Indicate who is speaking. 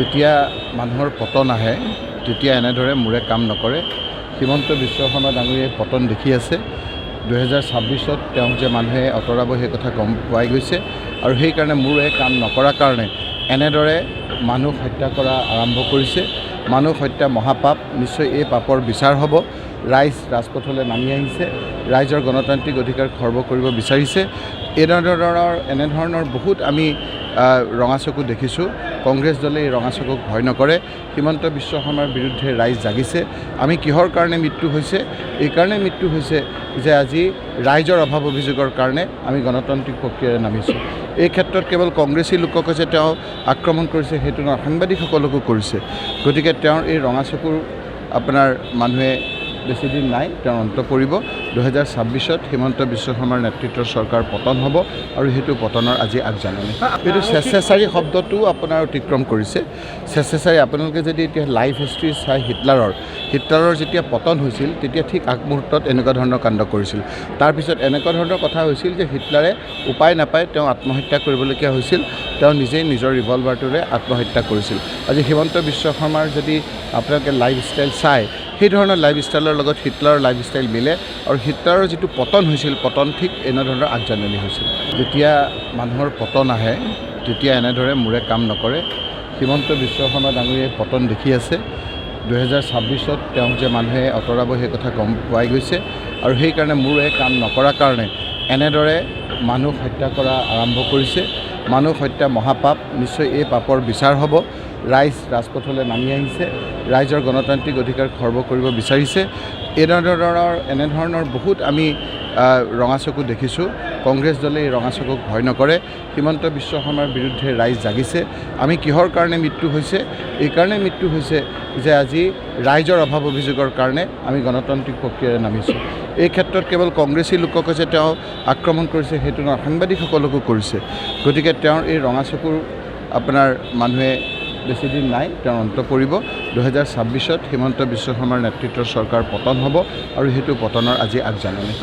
Speaker 1: যেতিয়া মানুহৰ পতন আহে তেতিয়া এনেদৰে মূৰে কাম নকৰে। হিমন্ত বিশ্ব শৰ্মা ডাঙৰীয়াই পতন দেখি আছে। 2026ত তেওঁক যে মানুহে আঁতৰাব সেই কথা গম পোৱাই গৈছে আৰু সেইকাৰণে মূৰে কাম নকৰাৰ কাৰণে এনেদৰে মানুহ হত্যা কৰা আৰম্ভ কৰিছে। মানুহ হত্যা মহাপাপ, নিশ্চয় এই পাপৰ বিচাৰ হ'ব। ৰাইজ ৰাজপথলৈ নামি আহিছে, ৰাইজৰ গণতান্ত্ৰিক অধিকাৰ খৰ্ব কৰিব বিচাৰিছে। এনেধৰণৰ বহুত আমি ৰঙা চকু দেখিছোঁ। কংগ্ৰেছ দলে এই ৰঙা চকুক ভয় নকৰে। হিমন্ত বিশ্ব শৰ্মাৰ বিৰুদ্ধে ৰাইজ জাগিছে। আমি কিহৰ কাৰণে মৃত্যু হৈছে? এই কাৰণে মৃত্যু হৈছে যে আজি ৰাইজৰ অভাৱ অভিযোগৰ কাৰণে আমি গণতান্ত্ৰিক প্ৰক্ৰিয়াৰে নামিছোঁ। এই ক্ষেত্ৰত কেৱল কংগ্ৰেছী লোককে যে তেওঁ আক্ৰমণ কৰিছে সেইটো নহয়, সাংবাদিকসকলকো কৰিছে। গতিকে তেওঁৰ এই ৰঙা চকুৰ আপোনাৰ মানুহে বেছি দিন নাই, তেওঁৰ অন্ত পৰিব। 2026ত হিমন্ত বিশ্ব শৰ্মাৰ নেতৃত্বৰ চৰকাৰ পতন হ'ব আৰু সেইটো পতনৰ আজি আগজাননী। এইটো স্বেচ্ছাচাৰী শব্দটো আপোনাৰ অতিক্ৰম কৰিছে। স্বেচ্ছাচাৰী আপোনালোকে যদি এতিয়া লাইফ হিষ্ট্ৰী চাই হিটলাৰৰ যেতিয়া পতন হৈছিল তেতিয়া ঠিক আগমুহূৰ্তত এনেকুৱা ধৰণৰ কাণ্ড কৰিছিল। তাৰপিছত এনেকুৱা ধৰণৰ কথা হৈছিল যে হিটলাৰে উপায় নাপায় তেওঁ আত্মহত্যা কৰিবলগীয়া হৈছিল। তেওঁ নিজেই নিজৰ ৰিভলভাৰটোৰে আত্মহত্যা কৰিছিল। আজি হিমন্ত বিশ্ব শৰ্মাৰ যদি আপোনালোকে লাইফষ্টাইল চায়, সেই ধৰণৰ লাইফষ্টাইলৰ লগত হিটলাৰৰ লাইফষ্টাইল মিলে আৰু হিটলাৰৰ যিটো পতন হৈছিল, পতন ঠিক এনেধৰণৰ আগজাননী হৈছিল। যেতিয়া মানুহৰ পতন আহে তেতিয়া এনেদৰে মূৰে কাম নকৰে। হিমন্ত বিশ্ব শৰ্মা ডাঙৰীয়াই পতন দেখি আছে। 2026ত তেওঁক যে মানুহে আঁতৰাব সেই কথা গম পোৱাই গৈছে আৰু সেইকাৰণে মূৰে কাম নকৰাৰ কাৰণে এনেদৰে মানুহ হত্যা কৰা আৰম্ভ কৰিছে। মানুহ হত্যা মহাপাপ, নিশ্চয় এই পাপৰ বিচাৰ হ'ব। ৰাইজ ৰাজপথলৈ নামি আহিছে, ৰাইজৰ গণতান্ত্ৰিক অধিকাৰ খৰ্ব কৰিব বিচাৰিছে। এনেধৰণৰ বহুত আমি ৰঙা চকু দেখিছোঁ। কংগ্ৰেছ দলে এই ৰঙা চকুক ভয় নকৰে। হিমন্ত বিশ্ব শৰ্মাৰ বিৰুদ্ধে ৰাইজ জাগিছে। আমি কিহৰ কাৰণে মৃত্যু হৈছে? এই কাৰণে মৃত্যু হৈছে যে আজি ৰাইজৰ অভাৱ অভিযোগৰ কাৰণে আমি গণতান্ত্ৰিক প্ৰক্ৰিয়াৰে নামিছোঁ। এই ক্ষেত্ৰত কেৱল কংগ্ৰেছী লোককে যে তেওঁ আক্ৰমণ কৰিছে সেইটো নহয়, সাংবাদিকসকলকো কৰিছে। গতিকে তেওঁৰ এই ৰঙা চকুৰ আপোনাৰ মানুহে বেছি দিন নাই, তেওঁৰ অন্ত পৰিব। 2026ত হিমন্ত বিশ্ব শৰ্মাৰ নেতৃত্বৰ চৰকাৰ পতন হ'ব আৰু সেইটো পতনৰ আজি আগজাননী।